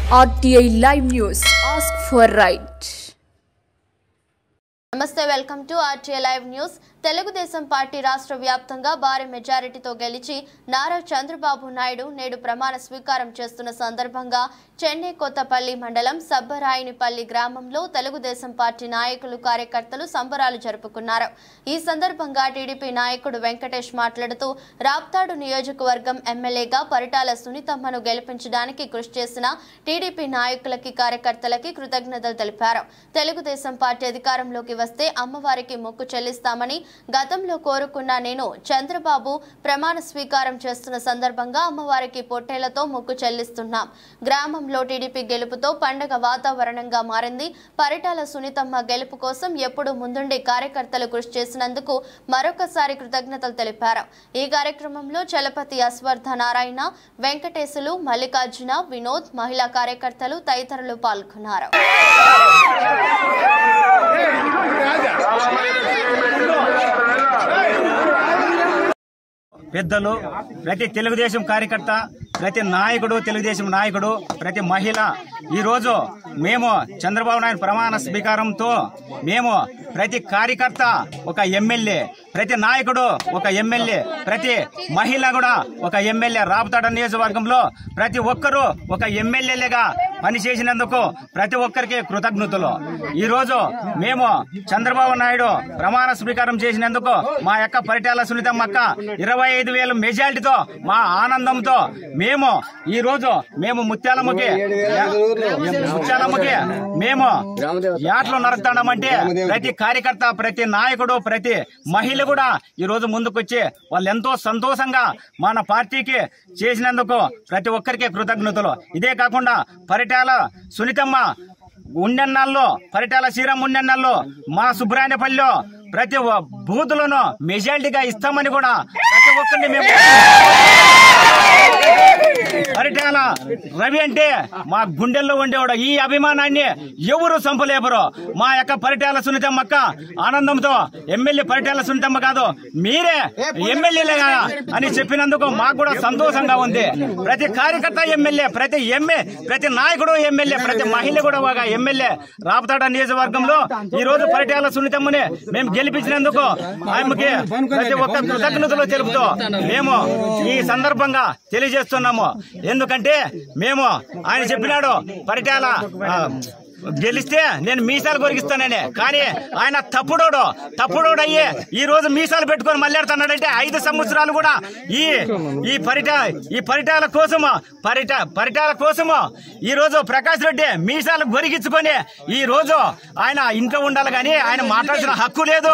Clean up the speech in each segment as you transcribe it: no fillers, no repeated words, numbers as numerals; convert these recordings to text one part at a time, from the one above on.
RTI Live News. Ask for right. నమస్తే, welcome to RTI Live News. Telugu Desam party రాష్ట్ర వ్యాప్తంగా భారీ మెజారిటీతో గెలిచి నారా చంద్రబాబు నాయుడు నేడు ప్రమాణ స్వీకారం చేస్తున్న సందర్భంగా చెన్నై కొత్తపల్లి మండలం సబ్బరాయినిపల్లి గ్రామంలో తెలుగుదేశం పార్టీ నాయకులు కార్యకర్తలు సంబరాలు జరుపుకున్నారు. ఈ సందర్భంగా టీడీపీ నాయకుడు వెంకటేష్ మాట్లాడుతూ రాప్తాడు నియోజకవర్గం ఎమ్మెల్యేగా పరిటాల సునీతమ్మను గెలిపించడానికి కృషి చేసిన టీడీపీ నాయకులకి కార్యకర్తలకి కృతజ్ఞతలు తెలిపారు. తెలుగుదేశం పార్టీ అధికారంలోకి వస్తే అమ్మవారికి మొక్కు చెల్లిస్తామని గతంలో కోరుకున్న నేను చంద్రబాబు ప్రమాణ స్వీకారం చేస్తున్న సందర్భంగా అమ్మవారికి పొట్టేలతో మొక్కు చెల్లిస్తున్నాం. గ్రామంలో టీడీపీ గెలుపుతో పండగ వాతావరణంగా మారింది. పరిటాల సునీతమ్మ గెలుపు కోసం ఎప్పుడు ముందుండి కార్యకర్తలు కృషి చేసినందుకు మరొకసారి కృతజ్ఞతలు తెలిపారు. ఈ కార్యక్రమంలో చలపతి అశ్వర్ధ నారాయణ, వెంకటేశులు, మల్లికార్జున, వినోద్, మహిళా కార్యకర్తలు తదితరులు పాల్గొన్నారు. పెద్దలు, ప్రతి తెలుగుదేశం కార్యకర్త, ప్రతి నాయకుడు, తెలుగుదేశం నాయకుడు, ప్రతి మహిళ ఈరోజు మేము చంద్రబాబు నాయుడు ప్రమాణ స్వీకారంతో మేము ప్రతి కార్యకర్త ఒక ఎమ్మెల్యే, ప్రతి నాయకుడు ఒక ఎమ్మెల్యే, ప్రతి మహిళ కూడా ఒక ఎమ్మెల్యే, రాప్తాడు నియోజకవర్గంలో ప్రతి ఒక్కరూ ఒక ఎమ్మెల్యేలుగా పనిచేసినందుకు ప్రతి ఒక్కరికి కృతజ్ఞతలు. ఈరోజు మేము చంద్రబాబు నాయుడు ప్రమాణ స్వీకారం చేసినందుకు మా యొక్క పరిటాల సునీతమ్మ అక్క 25,000 మెజారిటీతో మా ఆనందంతో మేము ఈ రోజు మేము ముత్యాలమ్మకి మేము యాట్లు నరుకుతామంటే ప్రతి కార్యకర్త, ప్రతి నాయకుడు, ప్రతి మహిళ కూడా ఈ రోజు ముందుకొచ్చి వాళ్ళు ఎంతో సంతోషంగా మన పార్టీకి చేసినందుకు ప్రతి ఒక్కరికి కృతజ్ఞతలు. ఇదే కాకుండా పరిటాల సునీతమ్మ ఉండెన్నాళ్ళు, పరిటాల శ్రీరామ్ ఉండెన్నాళ్ళు మా సుబ్రాయనపల్లిలో ప్రతి బూతులను మెజారిటీగా ఇస్తామని కూడా ప్రతి ఒక్కరిని మేము పరిటాల రవి అంటే మా గుండెల్లో ఉండేవాడు. ఈ అభిమానాన్ని ఎవరు సంపలేపరు. మా యొక్క పరిటాల సునీతమ్మ అక్క ఆనందంతో ఎమ్మెల్యే పరిటాల సునీతమ్మ కాదు, మీరే ఎమ్మెల్యేలే అని చెప్పినందుకు మాకు కూడా సంతోషంగా ఉంది. ప్రతి కార్యకర్త ఎమ్మెల్యే, ప్రతి నాయకుడు ఎమ్మెల్యే, ప్రతి మహిళ కూడా ఒక ఎమ్మెల్యే. రాప్తాడు నియోజకవర్గంలో ఈ రోజు పరిటాల సునీతమ్మని మేము గెలిపించినందుకు ఆమెకి ప్రతి ఒక్క కృతజ్ఞతలు తెలుపుతూ మేము ఈ సందర్భంగా తెలియజేస్తున్నాము. ఎందుకంటే మేము ఆయన చెప్పినాడు పరిటాల గెలిస్తే నేను మీసాలు కొరికిస్తానని, కానీ ఆయన తప్పుడోడు అయ్యి ఈ రోజు మీసాలు పెట్టుకొని మళ్ళాడుతున్నాడంటే 5 సంవత్సరాలు కూడా ఈ పరిటాల కోసము ఈ రోజు ప్రకాష్ రెడ్డి మీసాలు గొరిగించుకొని ఈ రోజు ఆయన ఇంట్లో ఉండాలి, కానీ ఆయన మాట్లాడాల్సిన హక్కు లేదు.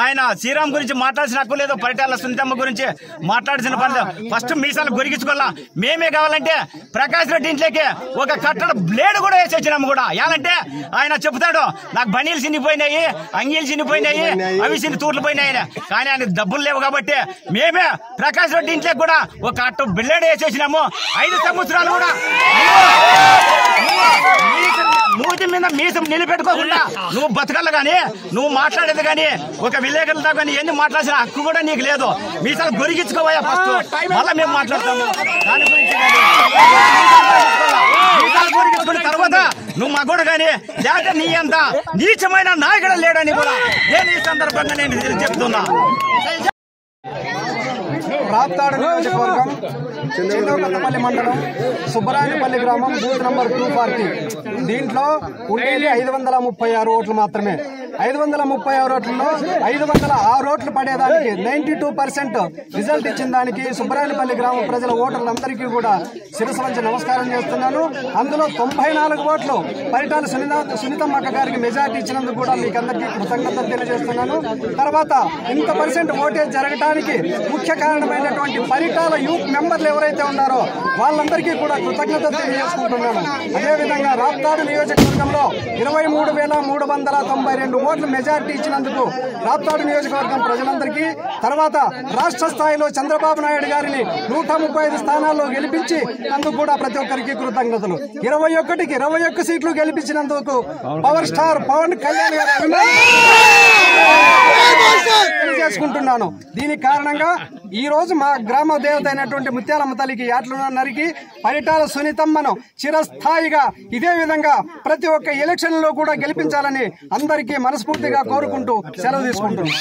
ఆయన శ్రీరామ్ గురించి మాట్లాడాల్సిన హక్కు లేదు, పరిటాల సునీతమ్మ గురించి మాట్లాడాల్సిన పని. ఫస్ట్ మీసాలు గొరిగించుకోవాలా. మేమే కావాలంటే ప్రకాష్ రెడ్డి ఇంట్లోకి ఒక కట్టడ బ్లేడ్ కూడా వేసేసినాము కూడా. ఏమంటే ఆయన చెప్తాడు నాకు బనీలు చిన్నిపోయినాయి, అంగీలు చిన్నిపోయినాయి, అవి చిన్ని తూర్లు పోయినాయి, కానీ ఆయన డబ్బులు లేవు కాబట్టి మేమే ప్రకాష్ రెడ్డి ఇంట్లో కూడా ఒక అట్టు బిల్లేడు వేసేసినాము. 5 సంవత్సరాలు కూడా మూతి మీద మీసం నిలబెట్టుకోకుండా నువ్వు బతకలు గానీ, నువ్వు మాట్లాడేది గానీ, ఒక విలేకరులతో కానీ ఎన్ని మాట్లాడాల్సిన హక్కు కూడా నీకు లేదు. మీసాలు గొరిగించుకోవా ఫస్ట్, మళ్ళా మేము మాట్లాడతాము దాని గురించి. మీసాలు గొరిగించుకున్న తర్వాత నువ్వు మగోడు కానీ లేకపోతే నీ అంత నీచమైన నాయకుడు లేడని కూడా నేను ఈ సందర్భంగా నేను చెప్తున్నా. రాప్తాడు నియోజకవర్గం చెన్నై మండలం సుబ్బరాయనపల్లి గ్రామం బూత్ నంబర్ 240. దీంట్లో ఉండేది 536 ఓట్లు మాత్రమే. 536 ఓట్లలో 506 ఓట్లు పడేదానికి 92% రిజల్ట్ ఇచ్చిన దానికి సుబ్బరాయనపల్లి గ్రామ ప్రజల ఓటర్లందరికీ కూడా శిరస్సు వంచి నమస్కారం చేస్తున్నాను. అందులో 94 ఓట్లు పరిటాల సునీతమ్మ అక్క గారికి మెజార్టీ ఇచ్చినందుకు కూడా మీకు అందరికీ కృతజ్ఞతలు తెలియజేస్తున్నాను. తర్వాత ఇంత పర్సెంట్ ఓటేజ్ జరగడానికి ముఖ్య కారణమైనటువంటి పరిటాల యూత్ మెంబర్లు ఎవరైతే ఉన్నారో వాళ్ళందరికీ కూడా కృతజ్ఞతలు తెలియజేసుకుంటున్నాను. అదేవిధంగా రాప్తాడు నియోజకవర్గంలో 23,392 ఓట్ల మెజారిటీ ఇచ్చినందుకు రాప్తాడు నియోజకవర్గం ప్రజలందరికీ, తర్వాత రాష్ట్ర స్థాయిలో చంద్రబాబు నాయుడు గారిని 135 స్థానాల్లో గెలిపించి అందుకు కూడా ప్రతి ఒక్కరికి కృతజ్ఞతలు. 21కి 21 సీట్లు గెలిపించినందుకు పవర్ స్టార్ పవన్ కళ్యాణ్ గారి తెలియజేసుకుంటున్నాను. దీనికి కారణంగా ఈ రోజు మా గ్రామ దేవత అయినటువంటి ముత్యాలమ్మ తల్లికి యాట్లను నరికి పరిటాల సునీతమ్మను చిరస్థాయిగా ఇదే విధంగా ప్రతి ఒక్క ఎలక్షన్ లో కూడా గెలిపించాలని అందరికీ మనస్ఫూర్తిగా కోరుకుంటూ సెలవు తీసుకుంటున్నాను.